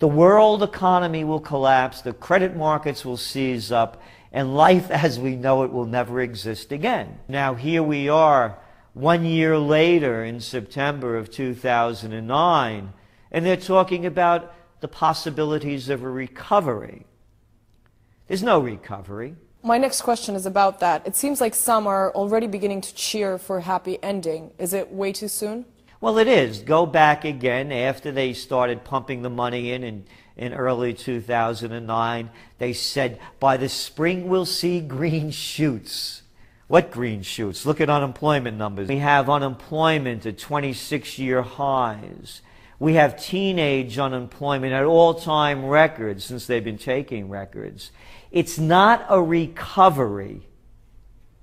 The world economy will collapse, the credit markets will seize up, and life as we know it will never exist again. Now here we are 1 year later in September of 2009, and they're talking about the possibilities of a recovery. There's no recovery. My next question is about that. It seems like some are already beginning to cheer for a happy ending. Is it way too soon? Well, it is. Go back again after they started pumping the money in early 2009. They said, by the spring we'll see green shoots. What green shoots? Look at unemployment numbers. We have unemployment at 26-year highs. We have teenage unemployment at all-time records since they've been taking records. It's not a recovery.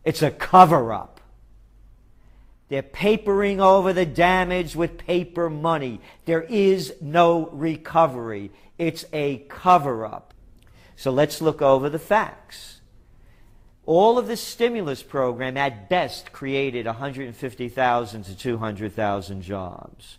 It's a cover-up. They're papering over the damage with paper money. There is no recovery. It's a cover-up. So let's look over the facts. All of the stimulus program at best created 150,000 to 200,000 jobs.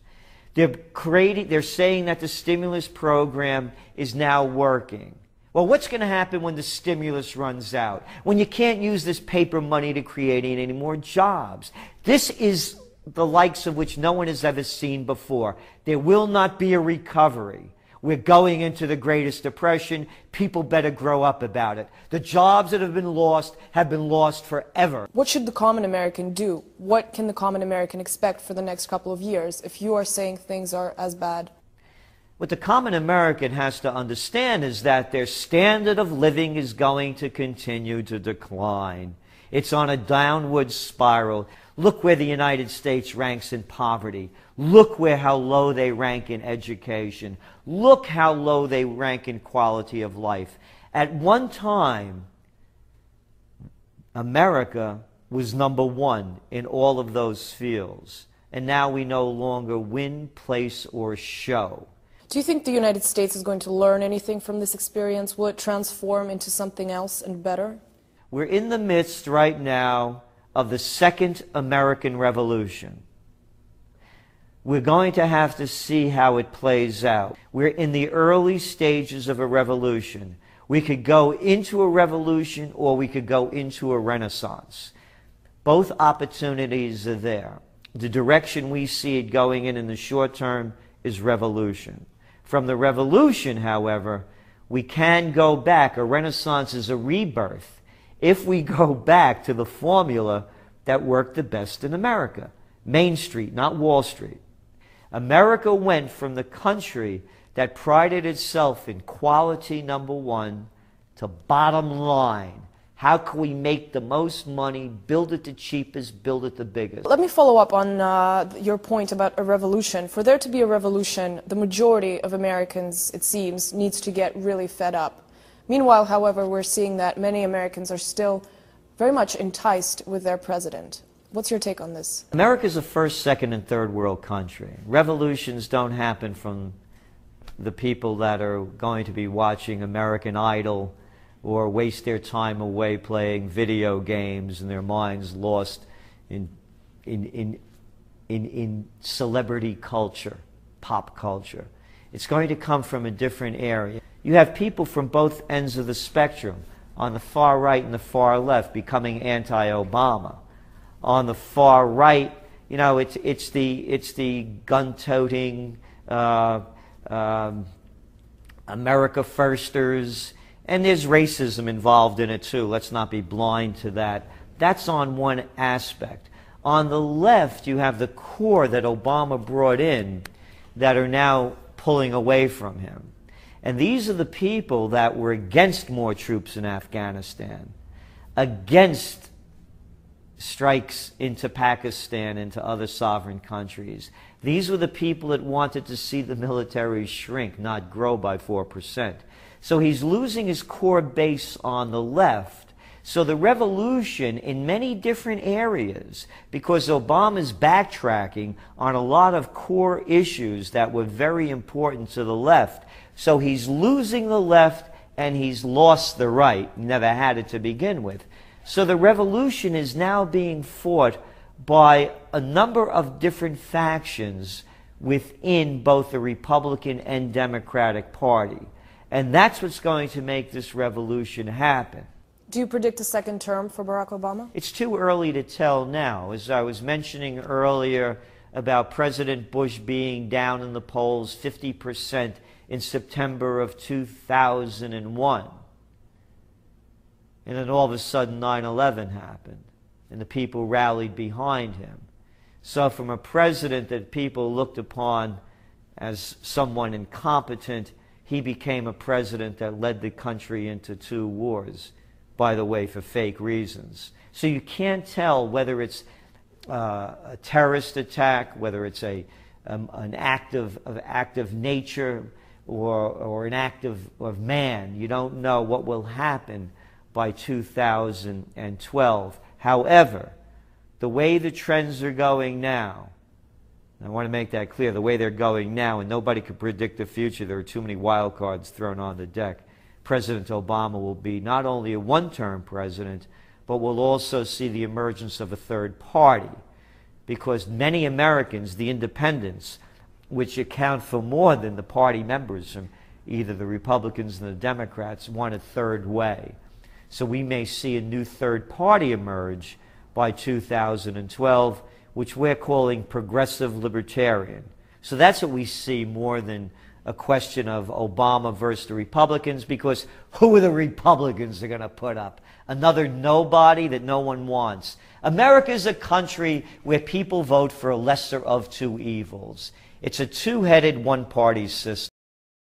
They're saying that the stimulus program is now working. Well, what's going to happen when the stimulus runs out? When you can't use this paper money to create any more jobs? This is the likes of which no one has ever seen before. There will not be a recovery. We're going into the greatest depression. People better grow up about it. The jobs that have been lost forever. What should the common American do? What can the common American expect for the next couple of years if you are saying things are as bad? What the common American has to understand is that their standard of living is going to continue to decline. It's on a downward spiral. Look where the United States ranks in poverty. Look how low they rank in education. Look how low they rank in quality of life. At one time, America was #1 in all of those fields. And now we no longer win, place, or show. Do you think the United States is going to learn anything from this experience? Will it transform into something else and better? We're in the midst right now of the second American Revolution. We're going to have to see how it plays out. We're in the early stages of a revolution. We could go into a revolution or we could go into a renaissance. Both opportunities are there. The direction we see it going in the short term is revolution. From the revolution, however, we can go back. A renaissance is a rebirth. If we go back to the formula that worked the best in America. Main Street, not Wall Street. America went from the country that prided itself in quality #1 to bottom line. How can we make the most money, build it the cheapest, build it the biggest? Let me follow up on your point about a revolution. For there to be a revolution, the majority of Americans, it seems, needs to get really fed up. Meanwhile, however, we're seeing that many Americans are still very much enticed with their president. What's your take on this? America's a first, second, and third world country. Revolutions don't happen from the people that are going to be watching American Idol or waste their time away playing video games and their minds lost in celebrity culture, pop culture. It's going to come from a different area. You have people from both ends of the spectrum, on the far right and the far left, becoming anti-Obama. On the far right, you know, it's the gun-toting America Firsters. And there's racism involved in it too. Let's not be blind to that. That's on one aspect. On the left, you have the core that Obama brought in that are now pulling away from him. And these are the people that were against more troops in Afghanistan, against strikes into Pakistan, into other sovereign countries. These were the people that wanted to see the military shrink, not grow by 4%. So he's losing his core base on the left. So the revolution in many different areas, because Obama's backtracking on a lot of core issues that were very important to the left. So he's losing the left and he's lost the right. Never had it to begin with. So the revolution is now being fought by a number of different factions within both the Republican and Democratic Party. And that's what's going to make this revolution happen. Do you predict a second term for Barack Obama? It's too early to tell now. As I was mentioning earlier about President Bush being down in the polls 50% in September of 2001. And then all of a sudden 9/11 happened, and the people rallied behind him. So from a president that people looked upon as someone incompetent, he became a president that led the country into 2 wars, by the way, for fake reasons. So you can't tell whether it's a terrorist attack, whether it's an act of nature or an act of man. You don't know what will happen by 2012. However, the way the trends are going now, and I want to make that clear, the way they're going now, and nobody can predict the future, there are too many wild cards thrown on the deck, President Obama will be not only a one-term president, but we'll also see the emergence of a third party, because many Americans, the independents, which account for more than the party members from either the Republicans and the Democrats, want a third way. So we may see a new third party emerge by 2012, which we're calling progressive libertarian. So that's what we see more than a question of Obama versus the Republicans, because who are the Republicans they're going to put up? Another nobody that no one wants. America is a country where people vote for a lesser of 2 evils. It's a two-headed one-party system.